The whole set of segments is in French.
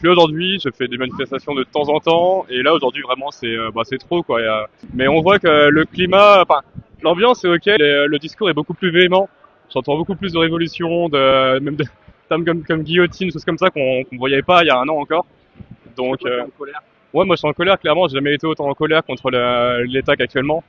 Puis aujourd'hui, je fais des manifestations de temps en temps, et là aujourd'hui vraiment c'est trop quoi. Mais on voit que le climat, enfin l'ambiance est ok, le discours est beaucoup plus véhément. J'entends beaucoup plus de révolution, même de termes comme guillotine, choses comme ça qu'on voyait pas il y a un an encore. Donc ouais, moi je suis en colère clairement. J'ai jamais été autant en colère contre l'État qu'actuellement.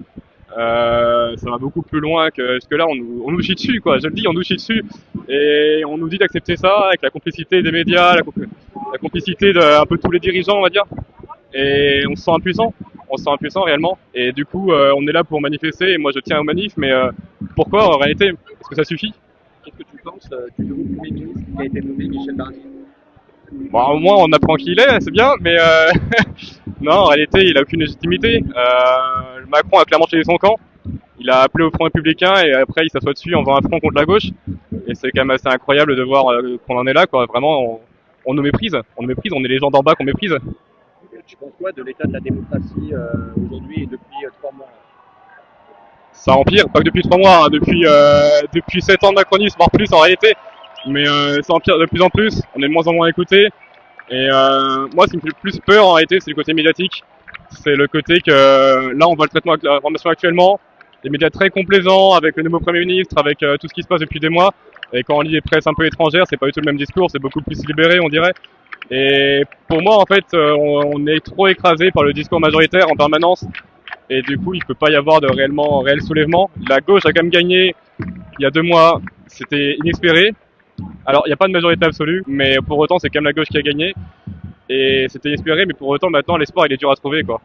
Ça va beaucoup plus loin que là, on nous chie dessus, quoi. Je le dis, on nous chie dessus et on nous dit d'accepter ça avec la complicité des médias, la complicité de un peu tous les dirigeants, on va dire. Et on se sent impuissant réellement. Et du coup, on est là pour manifester. Et moi, je tiens aux manifs, mais pourquoi en réalité? Est-ce que ça suffit? Qu'est-ce que tu penses du nouveau Premier ministre qui a été nommé, Michel Barnier? Bon, au moins, on apprend qui il est, c'est bien, mais non, en réalité, il a aucune légitimité. Macron a clairement choisi son camp. Il a appelé au Front républicain et après il s'assoit dessus en faisant un front contre la gauche. Et c'est quand même assez incroyable de voir qu'on en est là, quoi. Vraiment, on nous méprise. On nous méprise, on est les gens d'en bas qu'on méprise. Tu penses quoi de l'état de la démocratie aujourd'hui et depuis 3 mois? Ça empire, pas que depuis 3 mois, hein, depuis 7 ans de macronisme, voire plus en réalité. Mais ça empire de plus en plus, on est de moins en moins écoutés. Et moi, ce qui me fait le plus peur en réalité, c'est le côté médiatique. C'est le côté que là, on voit le traitement avec l'information actuellement, des médias très complaisants avec le nouveau Premier ministre, avec tout ce qui se passe depuis des mois. Et quand on lit les presses un peu étrangères, c'est pas du tout le même discours, c'est beaucoup plus libéré, on dirait. Et pour moi, en fait, on est trop écrasé par le discours majoritaire en permanence. Et du coup, il peut pas y avoir de réel soulèvement. La gauche a quand même gagné il y a 2 mois. C'était inespéré. Alors, il n'y a pas de majorité absolue, mais pour autant, c'est quand même la gauche qui a gagné. Et c'était inespéré, mais pour autant, maintenant, l'espoir, il est dur à trouver, quoi.